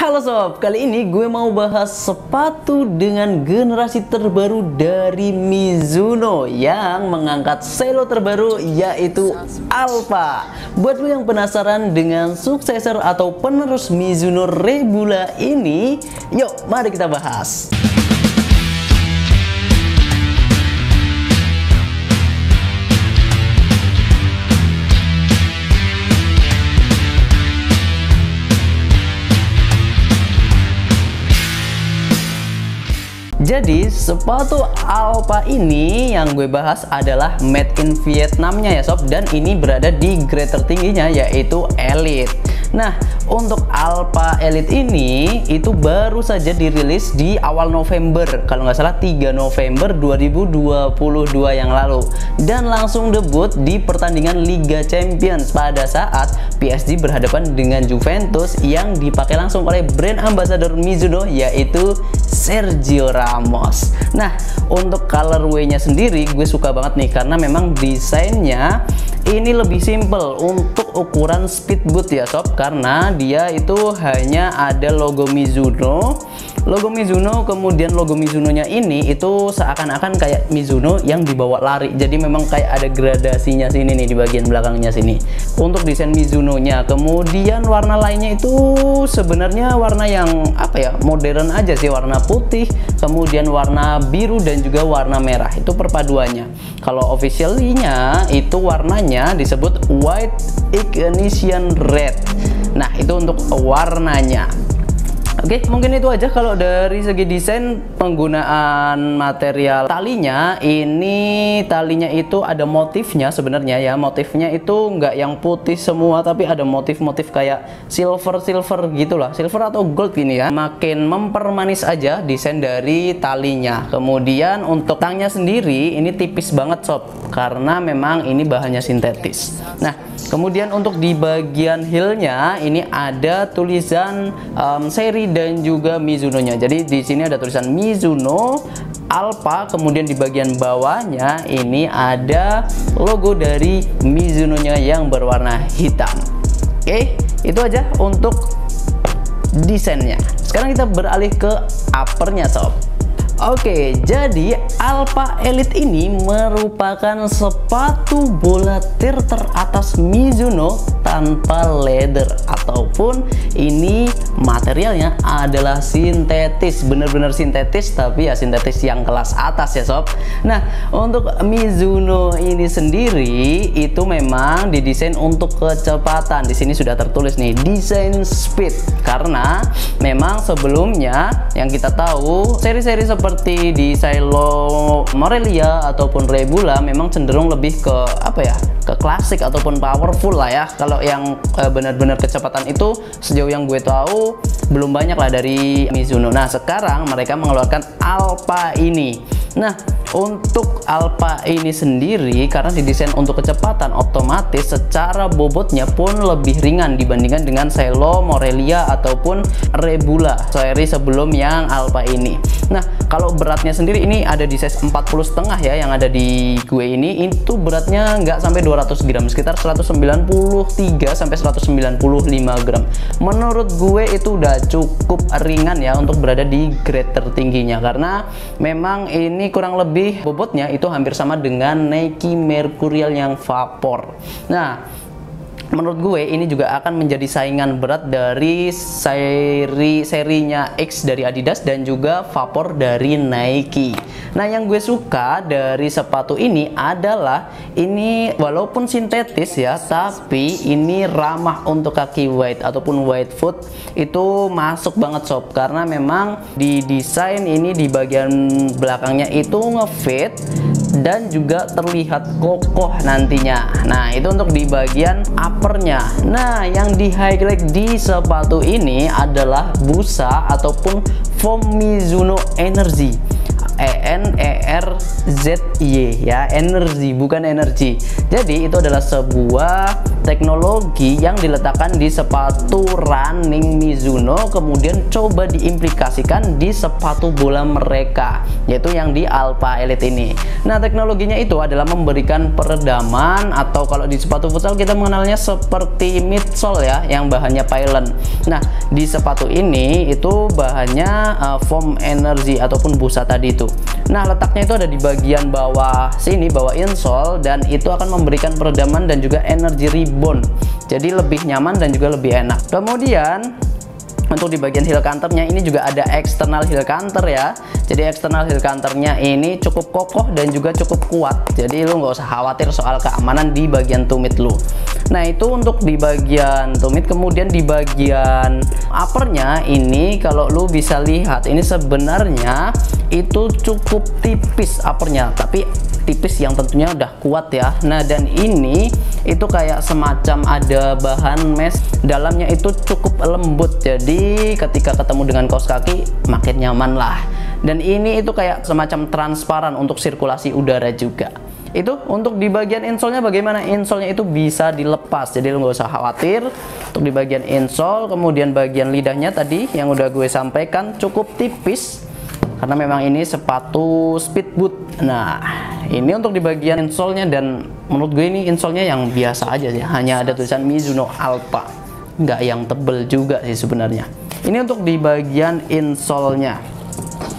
Halo sob, kali ini gue mau bahas sepatu dengan generasi terbaru dari Mizuno yang mengangkat selo terbaru yaitu Alpha. Buat lo yang penasaran dengan suksesor atau penerus Mizuno Rebula ini, yuk mari kita bahas. Jadi sepatu Alpha ini yang gue bahas adalah made in Vietnamnya ya sob, dan ini berada di grade tertingginya yaitu Elite. Nah, untuk Alpha Elite ini itu baru saja dirilis di awal November, kalau nggak salah 3 November 2022 yang lalu, dan langsung debut di pertandingan Liga Champions pada saat PSG berhadapan dengan Juventus yang dipakai langsung oleh brand ambassador Mizuno yaitu Sergio Ramos. Nah, untuk colorway-nya sendiri gue suka banget nih karena memang desainnya ini lebih simple untuk ukuran speedboot ya sob, karena dia itu hanya ada logo Mizuno, kemudian logo Mizuno-nya ini itu seakan-akan kayak Mizuno yang dibawa lari. Jadi memang kayak ada gradasinya sini nih di bagian belakangnya sini untuk desain Mizuno-nya. Kemudian warna lainnya itu sebenarnya warna yang apa ya, modern aja sih, warna putih, kemudian warna biru dan juga warna merah, itu perpaduannya. Kalau officially-nya itu warnanya disebut white ignition red. Nah, itu untuk warnanya. Oke, mungkin itu aja kalau dari segi desain. Penggunaan material talinya, ini talinya itu ada motifnya sebenarnya ya. Motifnya itu nggak yang putih semua, tapi ada motif-motif kayak silver gitulah, silver atau gold gini ya. Makin mempermanis aja desain dari talinya. Kemudian untuk tangnya sendiri ini tipis banget sob, karena memang ini bahannya sintetis. Nah, kemudian untuk di bagian heelnya ini ada tulisan seri dan juga Mizuno-nya. Jadi di sini ada tulisan Mizuno Alpha, kemudian di bagian bawahnya ini ada logo dari Mizuno-nya yang berwarna hitam. Oke, itu aja untuk desainnya. Sekarang kita beralih ke uppernya sob. Oke, jadi Alpha Elite ini merupakan sepatu bola tir teratas Mizuno tanpa leather, ataupun ini materialnya adalah sintetis, bener-bener sintetis, tapi ya sintetis yang kelas atas ya sob. Nah, untuk Mizuno ini sendiri itu memang didesain untuk kecepatan. Di sini sudah tertulis nih desain speed, karena memang sebelumnya yang kita tahu seri-seri seperti di Silo Morelia ataupun Rebula memang cenderung lebih ke apa ya, ke klasik ataupun powerful lah ya. Kalau yang benar-benar kecepatan itu sejauh yang gue tahu belum banyak lah dari Mizuno. Nah, sekarang mereka mengeluarkan Alpha ini. Nah, untuk Alpha ini sendiri karena didesain untuk kecepatan, otomatis secara bobotnya pun lebih ringan dibandingkan dengan Silo Morelia ataupun Rebula seri sebelum yang Alpha ini. Nah, kalau beratnya sendiri ini ada di size 40,5 ya, yang ada di gue ini itu beratnya nggak sampai 200 gram, sekitar 193 sampai 195 gram. Menurut gue itu udah cukup ringan ya untuk berada di grade tertingginya, karena memang ini kurang lebih bobotnya itu hampir sama dengan Nike Mercurial yang Vapor. Nah, menurut gue ini juga akan menjadi saingan berat dari serinya X dari Adidas dan juga Vapor dari Nike. Nah, yang gue suka dari sepatu ini adalah ini walaupun sintetis ya, tapi ini ramah untuk kaki wide ataupun wide foot, itu masuk banget sob, karena memang di desain ini di bagian belakangnya itu ngefit dan juga terlihat kokoh nantinya. Nah, itu untuk di bagian uppernya. Nah, yang di highlight di sepatu ini adalah busa ataupun foam Mizuno Energy. ENERZY ya, energi bukan energi. Jadi itu adalah sebuah teknologi yang diletakkan di sepatu running Mizuno, kemudian coba diimplikasikan di sepatu bola mereka, yaitu yang di Alpha Elite ini. Nah, teknologinya itu adalah memberikan peredaman, atau kalau di sepatu futsal kita mengenalnya seperti midsole ya, yang bahannya pylon. Nah, di sepatu ini itu bahannya foam energy ataupun busa tadi itu. Nah, letaknya itu ada di bagian bawah sini, bawah insole, dan itu akan memberikan peredaman dan juga energi rebound. Jadi lebih nyaman dan juga lebih enak. Kemudian untuk di bagian heel counternya ini juga ada external heel counter ya. Jadi external heel counternya ini cukup kokoh dan juga cukup kuat. Jadi lu nggak usah khawatir soal keamanan di bagian tumit lu. Nah, itu untuk di bagian tumit. Kemudian di bagian uppernya ini kalau lu bisa lihat ini sebenarnya itu cukup tipis uppernya, tapi tipis yang tentunya udah kuat ya. Nah, dan ini itu kayak semacam ada bahan mesh dalamnya, itu cukup lembut, jadi ketika ketemu dengan kaos kaki makin nyaman lah. Dan ini itu kayak semacam transparan untuk sirkulasi udara juga. Itu untuk di bagian insole-nya bagaimana? Insole-nya itu bisa dilepas, jadi lu nggak usah khawatir untuk di bagian insole. Kemudian bagian lidahnya tadi yang udah gue sampaikan cukup tipis karena memang ini sepatu speed boot. Nah, ini untuk di bagian insole-nya, dan menurut gue ini insole-nya yang biasa aja ya, hanya ada tulisan Mizuno Alpha, nggak yang tebel juga sih sebenarnya. Ini untuk di bagian insole-nya.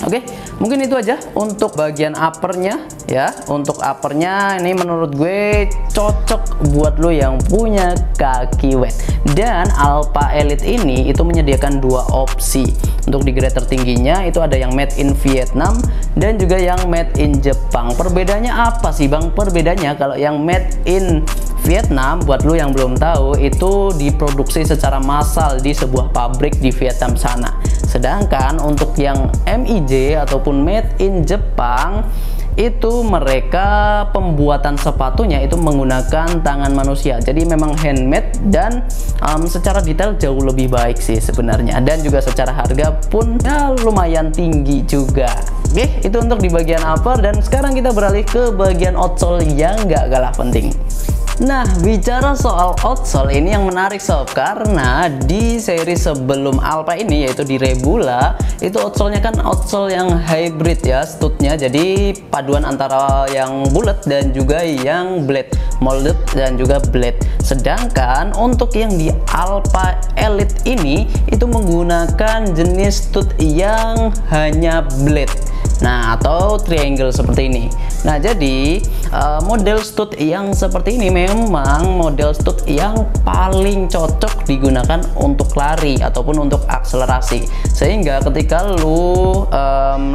Oke, mungkin itu aja untuk bagian uppernya ya. Untuk uppernya ini menurut gue cocok buat lo yang punya kaki wet. Dan Alpha Elite ini itu menyediakan dua opsi. Untuk di grade tertingginya itu ada yang made in Vietnam dan juga yang made in Jepang. Perbedaannya apa sih Bang? Perbedaannya kalau yang made in Vietnam, buat lo yang belum tahu, itu diproduksi secara massal di sebuah pabrik di Vietnam sana. Sedangkan untuk yang MIJ ataupun made in Jepang, itu mereka pembuatan sepatunya itu menggunakan tangan manusia. Jadi memang handmade dan secara detail jauh lebih baik sih sebenarnya. Dan juga secara harga pun ya lumayan tinggi juga. Oke, itu untuk di bagian upper. Dan sekarang kita beralih ke bagian outsole yang nggak kalah penting. Nah, bicara soal outsole ini yang menarik sob, karena di seri sebelum Alpha ini yaitu di Rebula, itu outsole-nya kan outsole yang hybrid ya studnya, jadi paduan antara yang bulat dan juga yang blade, molded dan juga blade. Sedangkan untuk yang di Alpha Elite ini itu menggunakan jenis stud yang hanya blade, nah atau triangle seperti ini. Nah, jadi model stud yang seperti ini memang model stud yang paling cocok digunakan untuk lari ataupun untuk akselerasi, sehingga ketika lu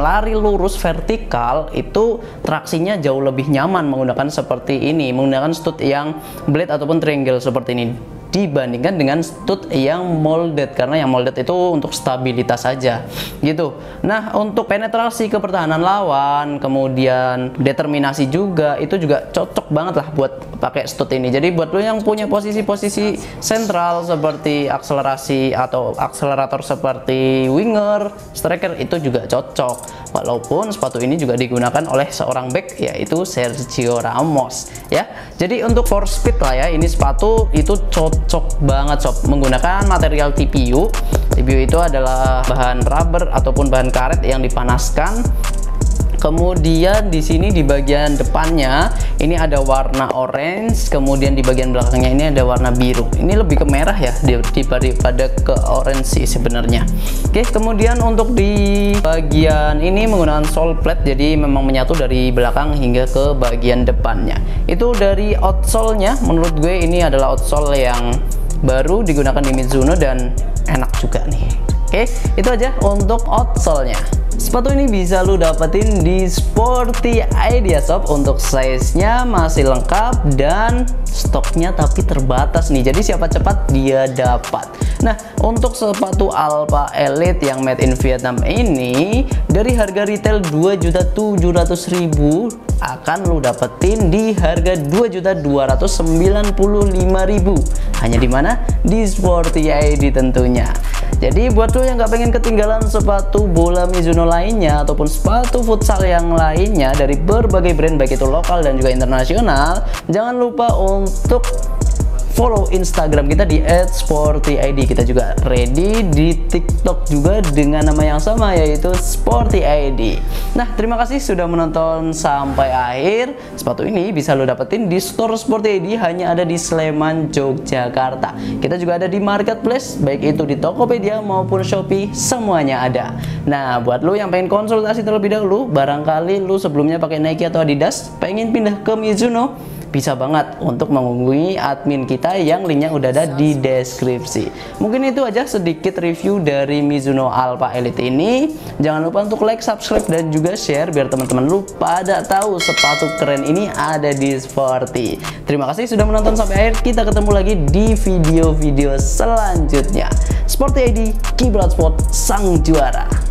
lari lurus vertikal itu traksinya jauh lebih nyaman menggunakan seperti ini, menggunakan stud yang blade ataupun triangle seperti ini, dibandingkan dengan stud yang molded, karena yang molded itu untuk stabilitas saja gitu. Nah, untuk penetrasi ke pertahanan lawan, kemudian determinasi juga, itu juga cocok banget lah buat pakai stud ini. Jadi buat lo yang punya posisi-posisi sentral seperti akselerasi atau akselerator seperti winger, striker, itu juga cocok. Walaupun sepatu ini juga digunakan oleh seorang back yaitu Sergio Ramos ya. Jadi untuk for speed lah ya, ini sepatu itu cocok banget sob, menggunakan material TPU. TPU itu adalah bahan rubber ataupun bahan karet yang dipanaskan. Kemudian di sini di bagian depannya ini ada warna orange, kemudian di bagian belakangnya ini ada warna biru. Ini lebih ke merah ya daripada ke orange sih sebenarnya. Oke, kemudian untuk di bagian ini menggunakan sole plate, jadi memang menyatu dari belakang hingga ke bagian depannya. Itu dari outsole-nya, menurut gue ini adalah outsole yang baru digunakan di Mizuno dan enak juga nih. Oke, itu aja untuk outsole-nya. Sepatu ini bisa lu dapetin di Sporty Idea Shop. Untuk size-nya masih lengkap dan stoknya tapi terbatas nih, jadi siapa cepat dia dapat. Nah, untuk sepatu Alpha Elite yang made in Vietnam ini dari harga retail 2.700.000 akan lu dapetin di harga 2.295.000. Hanya di mana? Di Sporty ID tentunya. Jadi buat lo yang nggak pengen ketinggalan sepatu bola Mizuno lainnya ataupun sepatu futsal yang lainnya dari berbagai brand baik itu lokal dan juga internasional, jangan lupa untuk follow Instagram kita di @sportyid. Kita juga ready di TikTok juga dengan nama yang sama, yaitu sportyid. Nah, terima kasih sudah menonton sampai akhir. Sepatu ini bisa lo dapetin di store Sportyid, hanya ada di Sleman, Yogyakarta. Kita juga ada di marketplace, baik itu di Tokopedia maupun Shopee, semuanya ada. Nah, buat lo yang pengen konsultasi terlebih dahulu, barangkali lo sebelumnya pakai Nike atau Adidas, pengen pindah ke Mizuno, bisa banget untuk menghubungi admin kita yang linknya udah ada di deskripsi. Mungkin itu aja sedikit review dari Mizuno Alpha Elite ini. Jangan lupa untuk like, subscribe, dan juga share biar teman-teman lu pada tahu sepatu keren ini ada di Sporty. Terima kasih sudah menonton sampai akhir. Kita ketemu lagi di video-video selanjutnya. Sporty ID, Kiblat Sport, sang juara.